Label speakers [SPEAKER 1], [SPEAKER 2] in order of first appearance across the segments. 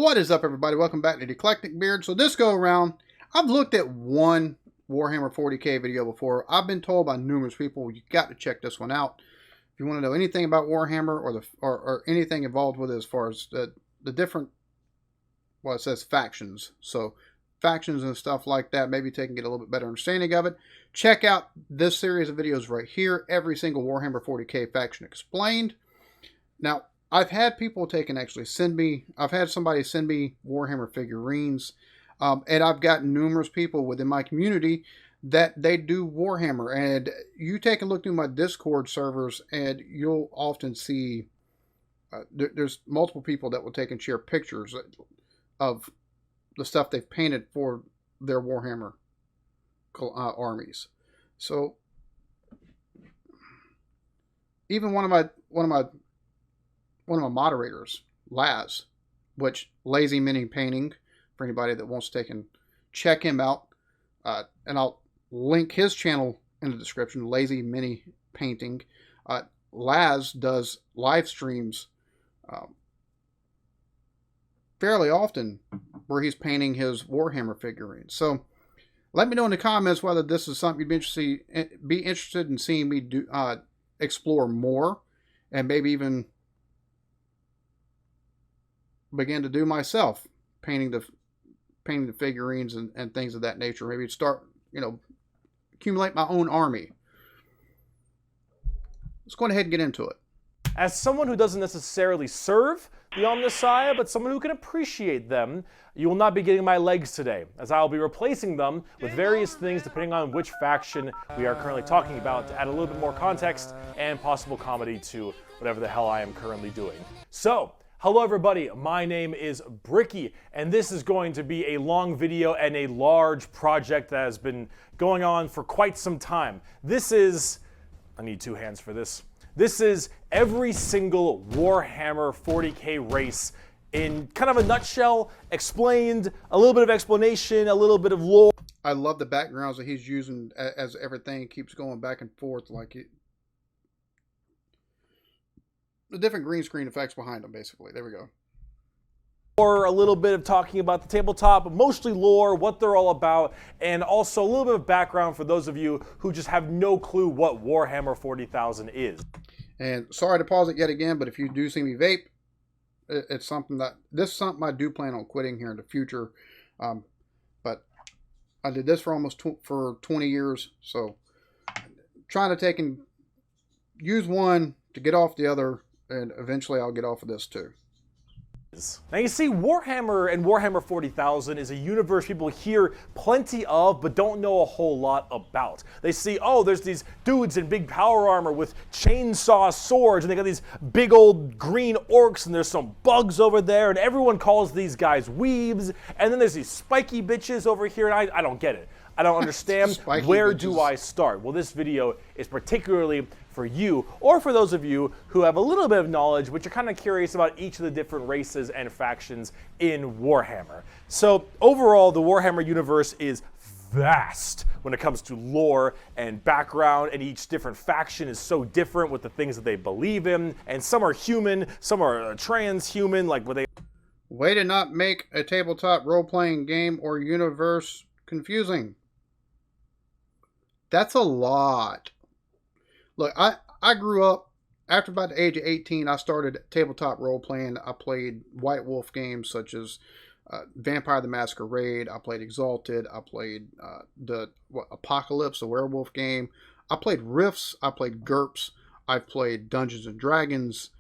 [SPEAKER 1] What is up, everybody? Welcome back to the Eclectic Beard. So this go around, I've looked at one Warhammer 40k video before. I've been told by numerous people, you got to check this one out. If you want to know anything about Warhammer or anything involved with it as far as the different, well, it says factions. So factions and stuff like that, maybe they can get a little bit better understanding of it. Check out this series of videos right here. Every single Warhammer 40k faction explained. Now, I've had people I've had somebody send me Warhammer figurines, and I've got numerous people within my community that they do Warhammer. And you take a look through my Discord servers, and you'll often see there's multiple people that will take and share pictures of the stuff they've painted for their Warhammer armies. So even one of my moderators, Laz, which Lazy Mini Painting, for anybody that wants to take and check him out, and I'll link his channel in the description, Lazy Mini Painting. Laz does live streams fairly often where he's painting his Warhammer figurines. So let me know in the comments whether this is something you'd be interested in seeing me do, explore more, and maybe even begin to do myself, painting the figurines and things of that nature. Maybe start, accumulate my own army. Let's go ahead and get into it.
[SPEAKER 2] As someone who doesn't necessarily serve the Omnissiah, but someone who can appreciate them, you will not be getting my legs today, as I will be replacing them with various things depending on which faction we are currently talking about, to add a little bit more context and possible comedy to whatever the hell I am currently doing. So, hello everybody, my name is Bricky, and this is going to be a long video and a large project that has been going on for quite some time. This is, I need two hands for this. This is every single Warhammer 40k race in kind of a nutshell, explained, a little bit of explanation, a little bit of lore.
[SPEAKER 1] I love the backgrounds that he's using as everything keeps going back and forth, like the different green screen effects behind them, basically. There we go.
[SPEAKER 2] Or a little bit of talking about the tabletop, mostly lore, what they're all about, and also a little bit of background for those of you who just have no clue what Warhammer 40,000 is. And
[SPEAKER 1] sorry to pause it yet again, but if you do see me vape, it's something this is something I do plan on quitting here in the future. But I did this for almost for 20 years, so trying to take and use one to get off the other, and eventually I'll get off of this too.
[SPEAKER 2] Now you see, Warhammer and Warhammer 40,000 is a universe people hear plenty of but don't know a whole lot about. They see, oh, there's these dudes in big power armor with chainsaw swords, and they got these big old green orcs, and there's some bugs over there, and everyone calls these guys weebs, and then there's these spiky bitches over here, and I don't get it. I don't understand. Where do I start? Well, this video is particularly for you, or for those of you who have a little bit of knowledge, but you're kind of curious about each of the different races and factions in Warhammer. So overall, the Warhammer universe is vast when it comes to lore and background, and each different faction is so different with the things that they believe in, and some are human, some are transhuman, like what they...
[SPEAKER 1] Way to not make a tabletop role-playing game or universe confusing. That's a lot. Look, I grew up, after about the age of 18, I started tabletop role-playing. I played White Wolf games such as Vampire the Masquerade. I played Exalted. I played Apocalypse, the werewolf game. I played Rifts. I played GURPS. I've played Dungeons and Dragons.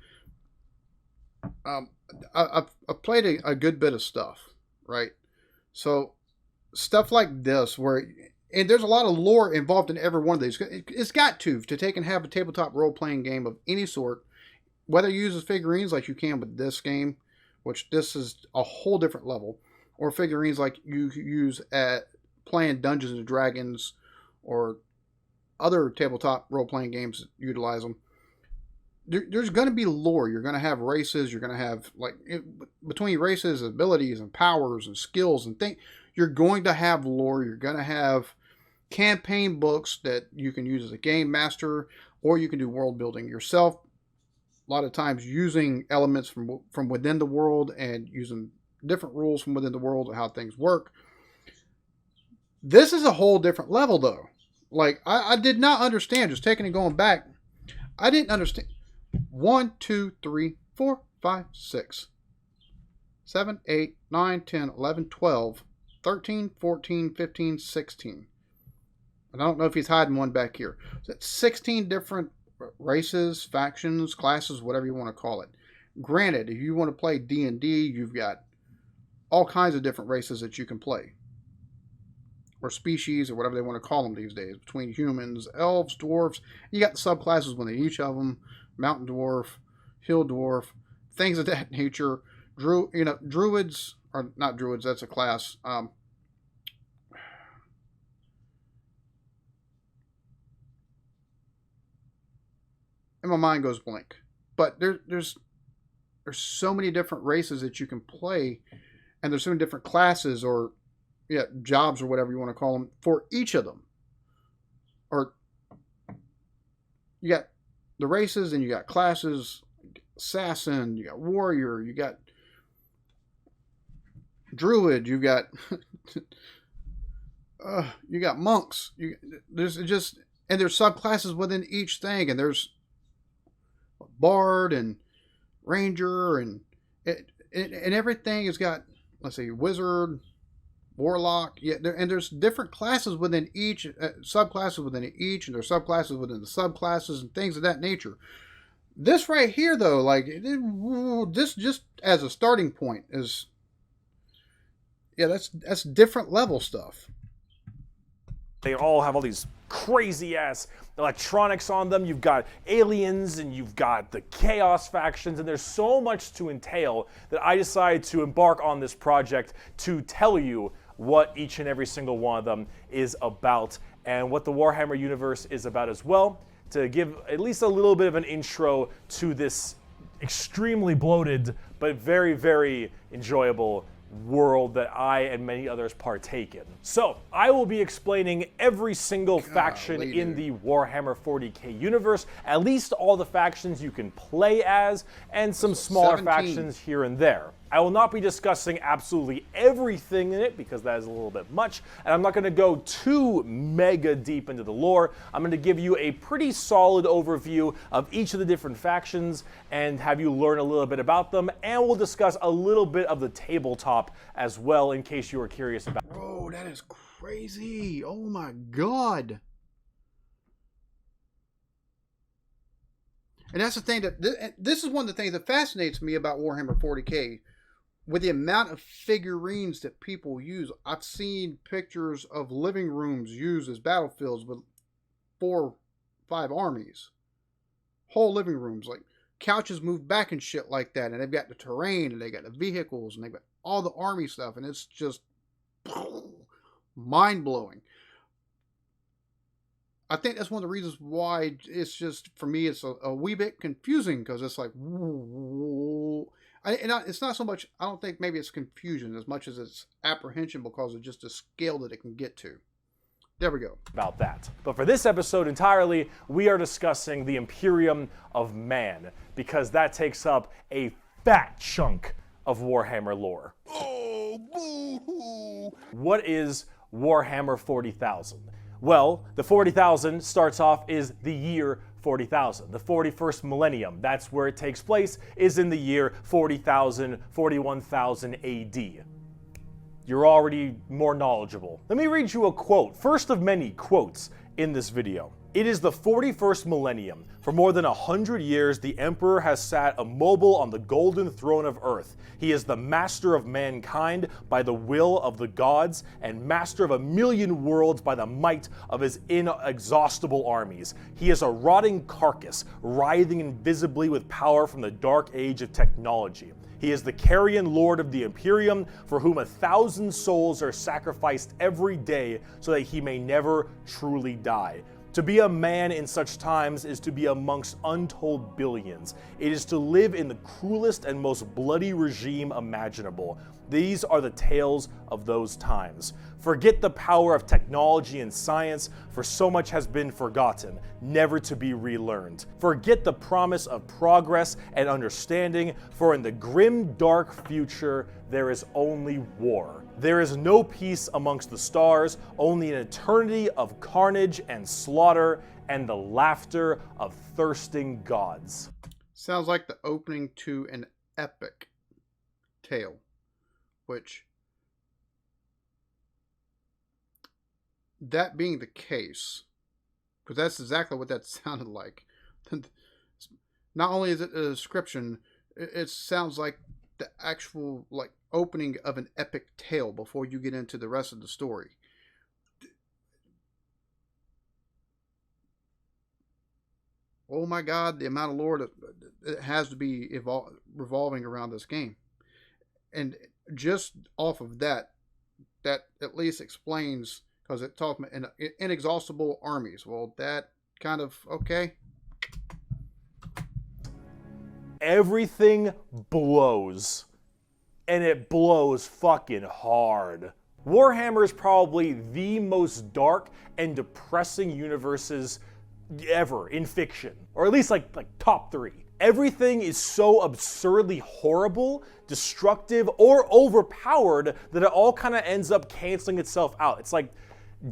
[SPEAKER 1] I've played a good bit of stuff, right? So stuff like this where... And there's a lot of lore involved in every one of these. It's got to take and have a tabletop role-playing game of any sort, whether you use figurines like you can with this game, which this is a whole different level, or figurines like you use at playing Dungeons and Dragons or other tabletop role-playing games that utilize them. There's going to be lore. You're going to have races. You're going to have, between races, abilities and powers and skills and things, you're going to have lore. You're going to have campaign books that you can use as a game master, or you can do world building yourself. A lot of times using elements from within the world and using different rules from within the world of how things work. This is a whole different level, though. Like, I did not understand, just taking and going back, I didn't understand. 1, 2, 3, 4, 5, 6, 7, 8, 9, 10, 11, 12, 13, 14, 15, 16. And I don't know if he's hiding one back here. So that's 16 different races, factions, classes, whatever you want to call it. Granted, if you want to play D&D, you've got all kinds of different races that you can play. Or species, or whatever they want to call them these days. Between humans, elves, dwarves. You got the subclasses within each of them. Mountain dwarf, hill dwarf, things of that nature. Druids, or not druids, that's a class. And my mind goes blank. But there's so many different races that you can play, and there's so many different classes or jobs or whatever you want to call them for each of them. Or you got the races and you got classes, assassin, you got warrior, you got druid, you got you got monks. There's subclasses within each thing, and there's bard and ranger and everything has got, let's see, wizard, warlock, and there's different classes within each, subclasses within each, and there's subclasses within the subclasses and things of that nature. This right here, though, like, this just as a starting point is, that's different level stuff.
[SPEAKER 2] They all have all these crazy ass electronics on them. You've got aliens and you've got the chaos factions, and there's so much to entail that I decided to embark on this project to tell you what each and every single one of them is about, and what the Warhammer universe is about as well, to give at least a little bit of an intro to this extremely bloated but very, very enjoyable world that I and many others partake in. So, I will be explaining every single faction in the Warhammer 40k universe, at least all the factions you can play as, and some smaller
[SPEAKER 1] 17
[SPEAKER 2] factions here and there. I will not be discussing absolutely everything in it, because that is a little bit much, and I'm not going to go too mega deep into the lore. I'm going to give you a pretty solid overview of each of the different factions, and have you learn a little bit about them, and we'll discuss a little bit of the tabletop as well, in case you are curious about it.
[SPEAKER 1] Bro, that is crazy. Oh my god. And that's the thing this is one of the things that fascinates me about Warhammer 40k. With the amount of figurines that people use, I've seen pictures of living rooms used as battlefields with 4 or 5 armies. Whole living rooms, like couches moved back and shit like that. And they've got the terrain, and they got the vehicles, and they've got all the army stuff. And it's just mind-blowing. I think that's one of the reasons why it's just, for me, it's a wee bit confusing, because it's like, it's not so much, I don't think maybe it's confusion as much as it's apprehension, because of just the scale that it can get to. There we go.
[SPEAKER 2] About that. But for this episode entirely, we are discussing the Imperium of Man, because that takes up a fat chunk of Warhammer lore.
[SPEAKER 3] Oh, boo-hoo!
[SPEAKER 2] What is Warhammer 40,000? Well, the 40,000 starts off is the year 40,000. The 41st millennium, that's where it takes place, is in the year 40,000, 41,000 AD. You're already more knowledgeable. Let me read you a quote, first of many quotes in this video. It is the 41st millennium. For more than 100 years, the Emperor has sat immobile on the golden throne of Earth. He is the master of mankind by the will of the gods, and master of 1,000,000 worlds by the might of his inexhaustible armies. He is a rotting carcass, writhing invisibly with power from the dark age of technology. He is the carrion lord of the Imperium, for whom 1,000 souls are sacrificed every day so that he may never truly die. To be a man in such times is to be amongst untold billions. It is to live in the cruelest and most bloody regime imaginable. These are the tales of those times. Forget the power of technology and science, for so much has been forgotten, never to be relearned. Forget the promise of progress and understanding, for in the grim, dark future, there is only war. There is no peace amongst the stars, only an eternity of carnage and slaughter and the laughter of thirsting gods.
[SPEAKER 1] Sounds like the opening to an epic tale, which, that being the case, because that's exactly what that sounded like. Not only is it a description, it sounds like the actual like opening of an epic tale before you get into the rest of the story. Oh my God, the amount of lore that it has to be revolving around this game. And just off of that, that at least explains, because it talks about inexhaustible armies. Well, that kind of, okay.
[SPEAKER 2] Everything blows. And it blows fucking hard. Warhammer is probably the most dark and depressing universes ever in fiction, or at least like top 3. Everything is so absurdly horrible, destructive, or overpowered that it all kind of ends up canceling itself out. It's like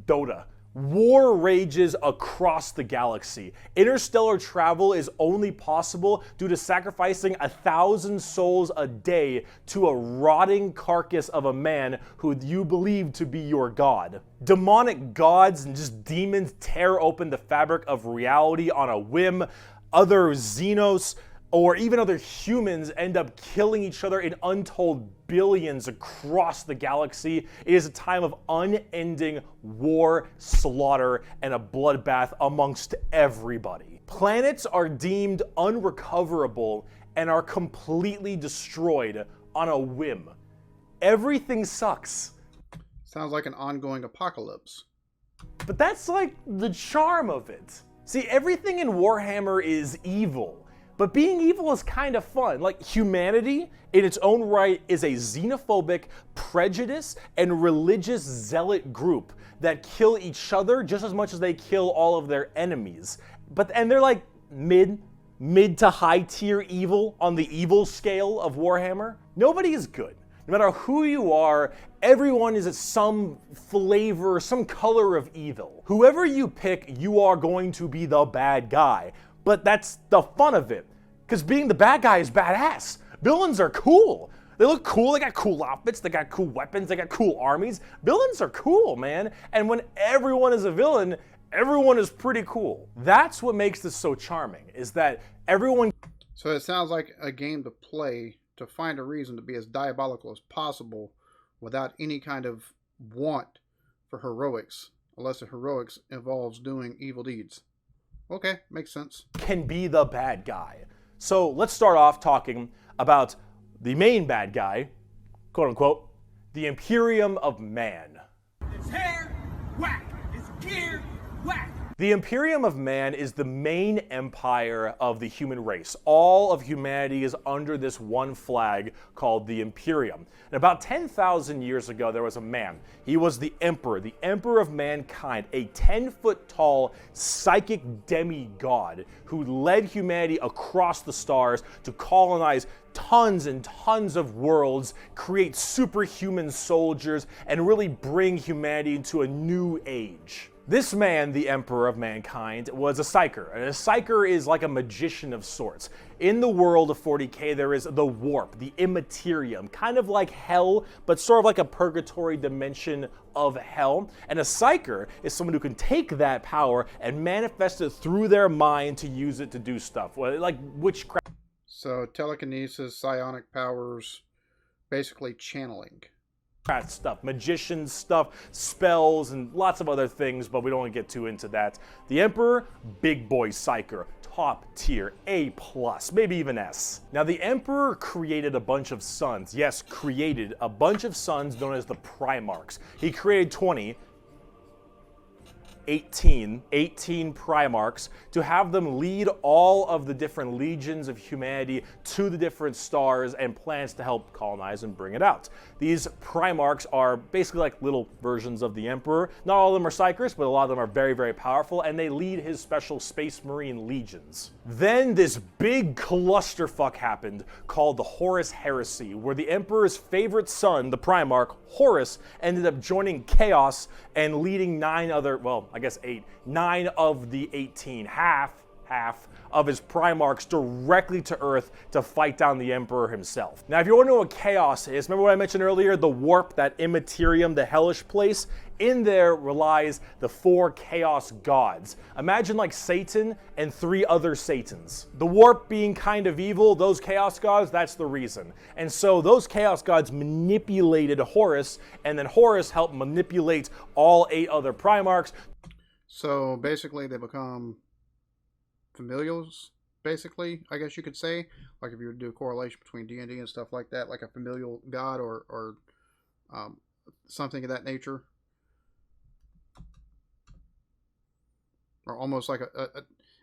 [SPEAKER 2] Dota. War rages across the galaxy. Interstellar travel is only possible due to sacrificing 1,000 souls a day to a rotting carcass of a man who you believe to be your god. Demonic gods and just demons tear open the fabric of reality on a whim. Other Xenos or even other humans end up killing each other in untold billions across the galaxy. It is a time of unending war, slaughter, and a bloodbath amongst everybody. Planets are deemed unrecoverable and are completely destroyed on a whim. Everything sucks.
[SPEAKER 1] Sounds like an ongoing apocalypse.
[SPEAKER 2] But that's like the charm of it. See, everything in Warhammer is evil. But being evil is kind of fun. Like, humanity, in its own right, is a xenophobic, prejudiced, and religious zealot group that kill each other just as much as they kill all of their enemies. And they're like mid to high tier evil on the evil scale of Warhammer. Nobody is good. No matter who you are, everyone is some flavor, some color of evil. Whoever you pick, you are going to be the bad guy. But that's the fun of it, because being the bad guy is badass. Villains are cool. They look cool, they got cool outfits, they got cool weapons, they got cool armies. Villains are cool, man. And when everyone is a villain, everyone is pretty cool. That's what makes this so charming, is that everyone...
[SPEAKER 1] So it sounds like a game to play to find a reason to be as diabolical as possible without any kind of want for heroics, unless the heroics involves doing evil deeds. Okay, makes sense.
[SPEAKER 2] Can be the bad guy. So let's start off talking about the main bad guy, quote unquote, the Imperium of Man.
[SPEAKER 3] It's hair, whack. It's gear, whack.
[SPEAKER 2] The Imperium of Man is the main empire of the human race. All of humanity is under this one flag called the Imperium. And about 10,000 years ago, there was a man. He was the Emperor of mankind, a 10-foot-tall psychic demigod who led humanity across the stars to colonize tons and tons of worlds, create superhuman soldiers, and really bring humanity into a new age. This man, the Emperor of Mankind, was a psyker. And a psyker is like a magician of sorts. In the world of 40k, there is the warp, the immaterium, kind of like hell, but sort of like a purgatory dimension of hell. And a psyker is someone who can take that power and manifest it through their mind to use it to do stuff, like witchcraft.
[SPEAKER 1] So telekinesis, psionic powers, basically channeling.
[SPEAKER 2] Stuff, magician stuff, spells, and lots of other things, but we don't want to get too into that. The Emperor, big boy psyker, top tier, A+, maybe even S. Now the Emperor created a bunch of sons. Yes, created a bunch of sons known as the Primarchs. He created 20. 18 Primarchs to have them lead all of the different legions of humanity to the different stars and planets to help colonize and bring it out. These Primarchs are basically like little versions of the Emperor. Not all of them are psychers, but a lot of them are very, very powerful, and they lead his special Space Marine legions. Then this big clusterfuck happened called the Horus Heresy, where the Emperor's favorite son, the Primarch, Horus, ended up joining Chaos and leading 9 of the 18, half of his Primarchs directly to Earth to fight down the Emperor himself. Now, if you want to know what Chaos is, remember what I mentioned earlier, the warp, that Immaterium, the hellish place? In there relies the 4 Chaos gods. Imagine like Satan and 3 other Satans. The warp being kind of evil, those Chaos gods, that's the reason. And so those Chaos gods manipulated Horus, and then Horus helped manipulate all 8 other Primarchs.
[SPEAKER 1] So basically they become familials, basically, I guess you could say. Like if you were to do a correlation between D&D and stuff like that, like a familial god or something of that nature. Or almost like a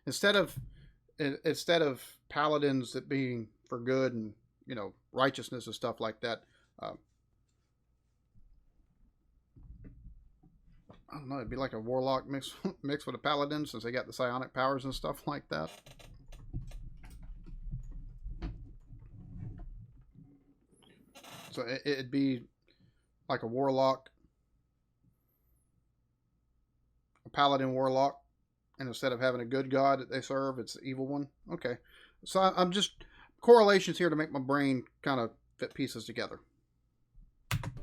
[SPEAKER 1] instead of paladins that being for good and, you know, righteousness and stuff like that, I don't know, it'd be like a warlock mixed with a paladin, since they got the psionic powers and stuff like that. So it'd be like a warlock, a paladin warlock, and instead of having a good god that they serve, it's the evil one. Okay, so I'm just correlations here to make my brain kind of fit pieces together.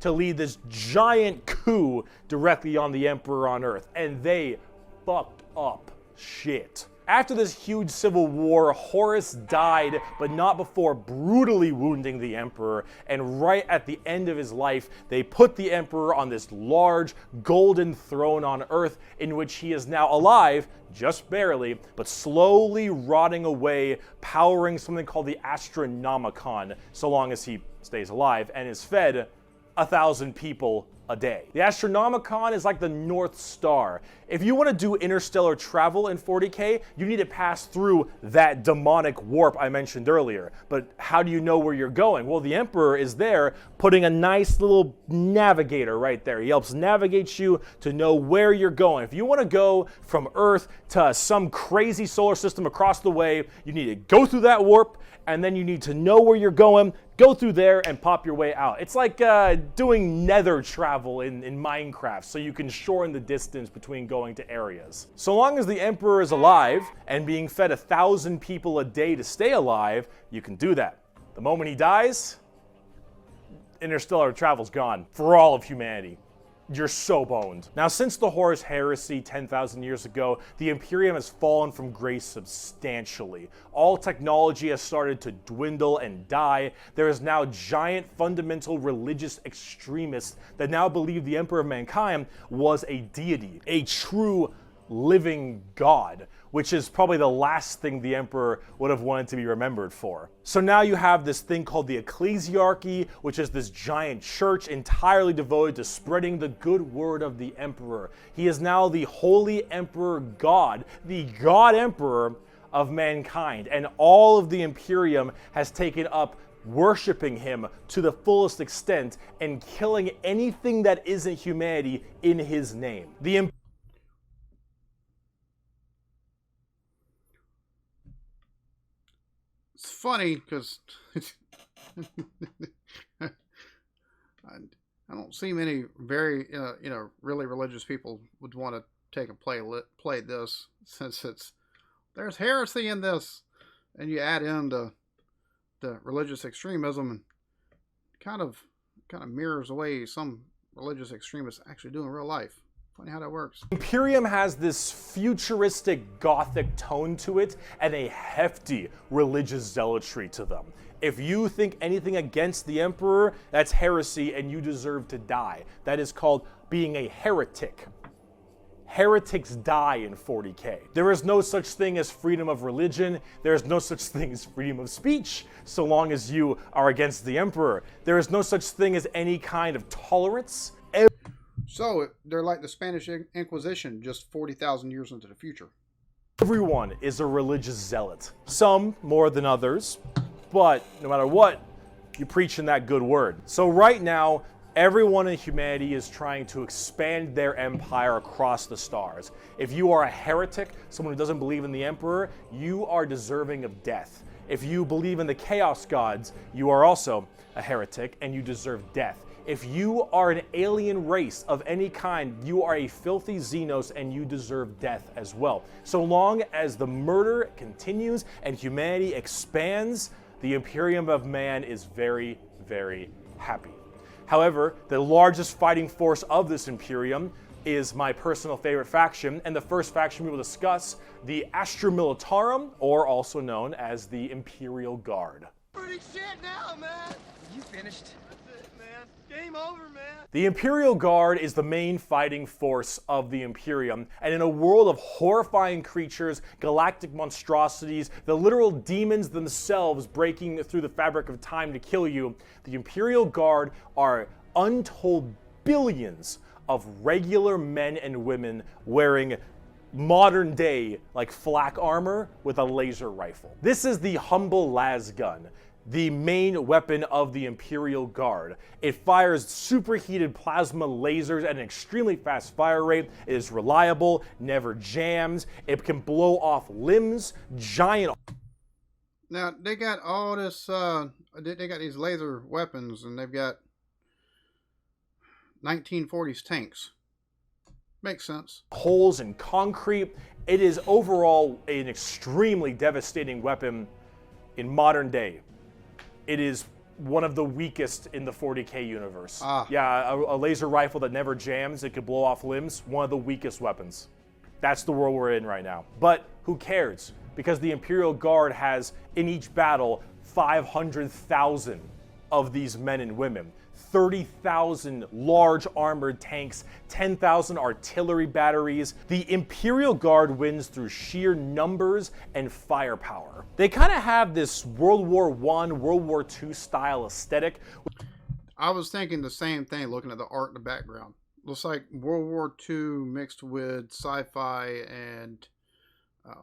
[SPEAKER 2] To lead this giant coup directly on the Emperor on Earth, and they fucked up shit. After this huge civil war, Horus died, but not before brutally wounding the Emperor, and right at the end of his life, they put the Emperor on this large golden throne on Earth, in which he is now alive, just barely, but slowly rotting away, powering something called the Astronomicon, so long as he stays alive, and is fed 1,000 people a day. The Astronomicon is like the North Star. If you want to do interstellar travel in 40k, you need to pass through that demonic warp I mentioned earlier. But how do you know where you're going? Well, the Emperor is there putting a nice little navigator right there. He helps navigate you to know where you're going. If you want to go from Earth to some crazy solar system across the way, you need to go through that warp, and then you need to know where you're going, go through there, and pop your way out. It's like doing nether travel in Minecraft, so you can shorten the distance between going to areas. So long as the Emperor is alive and being fed 1,000 people a day to stay alive, you can do that. The moment he dies, interstellar travel's gone for all of humanity. You're so boned. Now, since the Horus Heresy 10,000 years ago, the Imperium has fallen from grace substantially. All technology has started to dwindle and die. There is now giant fundamental religious extremists that now believe the Emperor of Mankind was a deity, a true living god, which is probably the last thing the Emperor would have wanted to be remembered for. So now you have this thing called the Ecclesiarchy, which is this giant church entirely devoted to spreading the good word of the Emperor. He is now the Holy Emperor God, the God Emperor of mankind, and all of the Imperium has taken up worshiping him to the fullest extent and killing anything that isn't humanity in his name.
[SPEAKER 1] It's funny because I don't see many very really religious people would want to take and play this, since there's heresy in this, and you add in the religious extremism, and kind of mirrors the way some religious extremists actually do in real life. Funny how that works.
[SPEAKER 2] Imperium has this futuristic gothic tone to it and a hefty religious zealotry to them. If you think anything against the Emperor, that's heresy and you deserve to die. That is called being a heretic. Heretics die in 40k. There is no such thing as freedom of religion. There is no such thing as freedom of speech, so long as you are against the Emperor. There is no such thing as any kind of tolerance.
[SPEAKER 1] So they're like the Spanish Inquisition, just 40,000 years into the future.
[SPEAKER 2] Everyone is a religious zealot. Some more than others, but no matter what, you're preaching that good word. So right now, everyone in humanity is trying to expand their empire across the stars. If you are a heretic, someone who doesn't believe in the Emperor, you are deserving of death. If you believe in the Chaos Gods, you are also a heretic and you deserve death. If you are an alien race of any kind, you are a filthy Xenos and you deserve death as well. So long as the murder continues and humanity expands, the Imperium of Man is very, very happy. However, the largest fighting force of this Imperium is my personal favorite faction, and the first faction we will discuss, the Astra Militarum, or also known as the Imperial Guard.
[SPEAKER 3] Pretty shit now, man. You finished? That's it, man. Game over, man.
[SPEAKER 2] The Imperial Guard is the main fighting force of the Imperium, and in a world of horrifying creatures, galactic monstrosities, the literal demons themselves breaking through the fabric of time to kill you, the Imperial Guard are untold billions of regular men and women wearing modern day like flak armor with a laser rifle. This is the humble las gun, the main weapon of the Imperial Guard. It fires superheated plasma lasers at an extremely fast fire rate. It is reliable, never jams. It can blow off limbs, giant.
[SPEAKER 1] Now they got all this. They got these laser weapons, and they've got 1940s tanks. Makes sense.
[SPEAKER 2] Holes in concrete. It is overall an extremely devastating weapon in modern day. It is one of the weakest in the 40k universe. Yeah, a laser rifle that never jams, it could blow off limbs, one of the weakest weapons. That's the world we're in right now. But who cares? Because the Imperial Guard has, in each battle, 500,000 of these men and women. 30,000 large armored tanks, 10,000 artillery batteries. The Imperial Guard wins through sheer numbers and firepower. They kind of have this World War I, World War II style aesthetic.
[SPEAKER 1] I was thinking the same thing looking at the art in the background. Looks like World War II mixed with sci-fi and a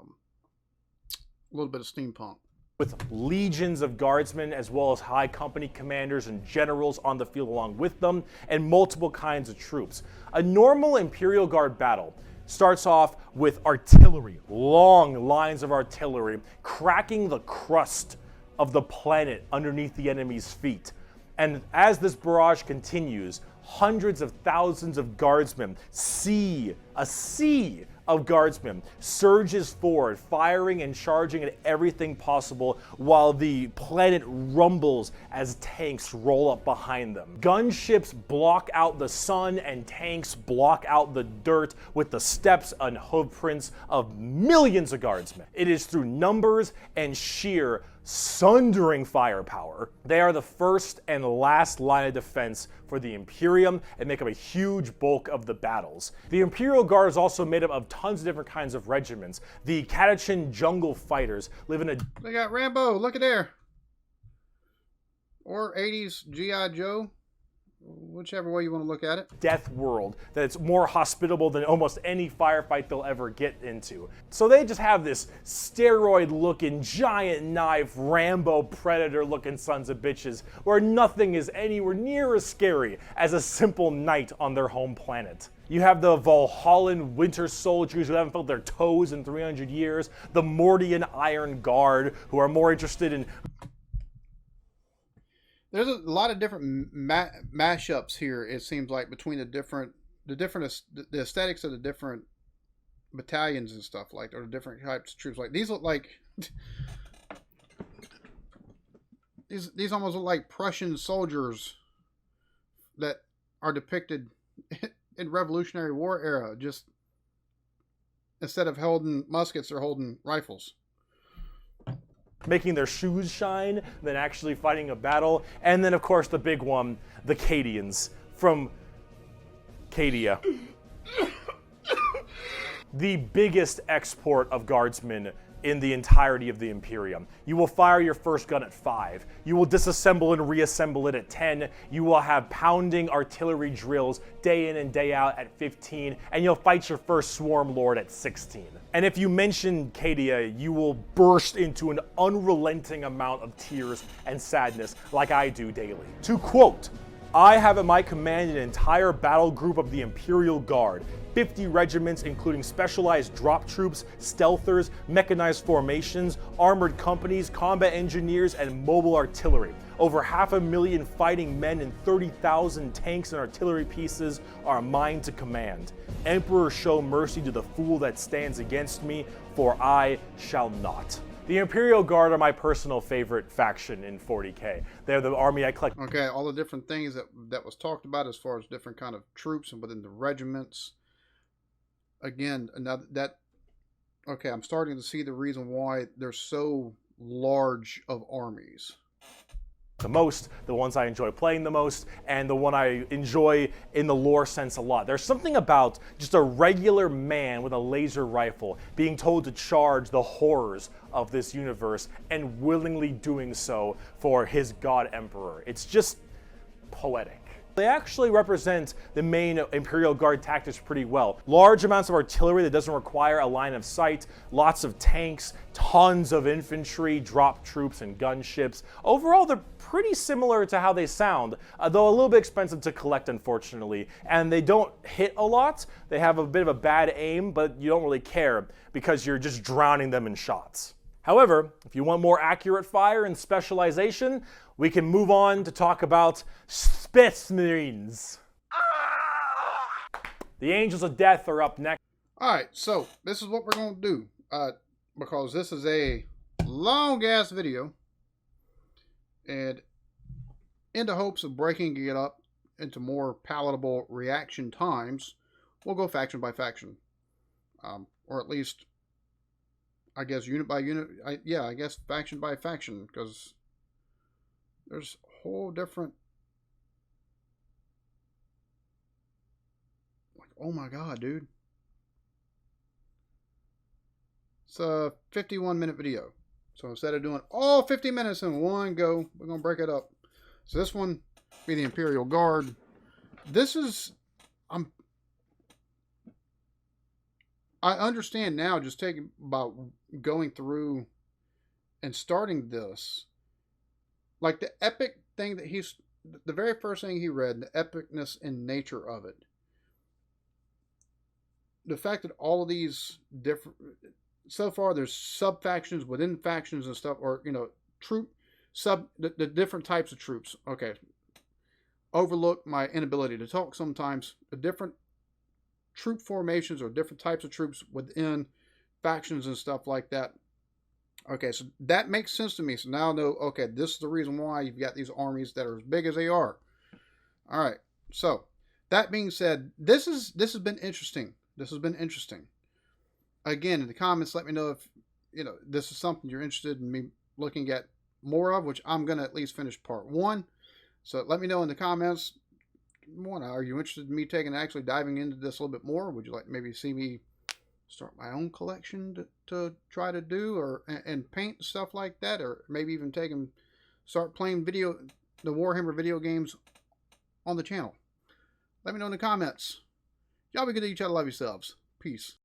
[SPEAKER 1] little bit of steampunk.
[SPEAKER 2] With legions of guardsmen as well as high company commanders and generals on the field along with them, and multiple kinds of troops. A normal Imperial Guard battle starts off with artillery, long lines of artillery, cracking the crust of the planet underneath the enemy's feet. And as this barrage continues, hundreds of thousands of guardsmen, a sea of guardsmen surges forward, firing and charging at everything possible while the planet rumbles as tanks roll up behind them. Gunships block out the sun and tanks block out the dirt with the steps and hoofprints of millions of guardsmen. It is through numbers and sheer sundering firepower. They are the first and last line of defense for the Imperium and make up a huge bulk of the battles. The Imperial Guard is also made up of tons of different kinds of regiments. The Catachin Jungle Fighters live in a...
[SPEAKER 1] They got Rambo, look at there. Or 80s G.I. Joe. Whichever way you want to look at it.
[SPEAKER 2] Death world that's more hospitable than almost any firefight they'll ever get into. So they just have this steroid looking giant knife Rambo Predator looking sons of bitches where nothing is anywhere near as scary as a simple night on their home planet. You have the Valhallan Winter Soldiers who haven't felt their toes in 300 years, the Mordian Iron Guard who are more interested in...
[SPEAKER 1] There's a lot of different mashups here. It seems like between the aesthetics of the different battalions and stuff like, or the different types of troops. Like these look like these almost look like Prussian soldiers that are depicted in Revolutionary War era. Just instead of holding muskets, they're holding rifles.
[SPEAKER 2] Making their shoes shine than actually fighting a battle. And then, of course, the big one, the Cadians from Cadia. The biggest export of guardsmen in the entirety of the Imperium. You will fire your first gun at 5. You will disassemble and reassemble it at 10. You will have pounding artillery drills day in and day out at 15. And you'll fight your first Swarm Lord at 16. And if you mention Cadia, you will burst into an unrelenting amount of tears and sadness like I do daily. To quote, "I have at my command an entire battle group of the Imperial Guard, 50 regiments including specialized drop troops, stealthers, mechanized formations, armored companies, combat engineers, and mobile artillery. Over 500,000 fighting men and 30,000 tanks and artillery pieces are mine to command. Emperor, show mercy to the fool that stands against me, for I shall not." The Imperial Guard are my personal favorite faction in 40k. They're the army I collect.
[SPEAKER 1] Okay, all the different things that was talked about as far as different kind of troops and within the regiments. Again, another okay, I'm starting to see the reason why they're so large of armies.
[SPEAKER 2] The most, the ones I enjoy playing the most, and the one I enjoy in the lore sense a lot. There's something about just a regular man with a laser rifle being told to charge the horrors of this universe and willingly doing so for his god emperor. It's just poetic. They actually represent the main Imperial Guard tactics pretty well. Large amounts of artillery that doesn't require a line of sight, lots of tanks, tons of infantry, drop troops, and gunships. Overall, they're pretty similar to how they sound, though a little bit expensive to collect, unfortunately. And they don't hit a lot. They have a bit of a bad aim, but you don't really care because you're just drowning them in shots. However, if you want more accurate fire and specialization, we can move on to talk about Spetsmarines. The Angels of Death are up next.
[SPEAKER 1] Alright, so this is what we're going to do. Because this is a long-ass video. And in the hopes of breaking it up into more palatable reaction times, we'll go faction by faction. Or at least, I guess, unit by unit. I guess faction by faction, because there's a whole different... Like, oh my god, dude. It's a 51-minute video. So instead of doing all 50 minutes in one go, we're going to break it up. So this one be the Imperial Guard. This is... I understand now, just taking about going through and starting this. Like the epic thing that the very first thing he read, the epicness and nature of it. The fact that all of these different... So far, there's sub-factions within factions and stuff, or, you know, the different types of troops. Okay. Overlook my inability to talk sometimes. The different troop formations or different types of troops within factions and stuff like that. Okay, so that makes sense to me. So now I know, okay, this is the reason why you've got these armies that are as big as they are. All right, so that being said, this has been interesting. This has been interesting. Again, in the comments, let me know if, you know, this is something you're interested in me looking at more of, which I'm going to at least finish part 1. So let me know in the comments. One, are you interested in me actually diving into this a little bit more? Would you like to maybe see me start my own collection to try to do, and paint and stuff like that, or maybe even start playing the Warhammer video games on the channel? Let me know in the comments. Y'all be good to each other. Love yourselves. Peace.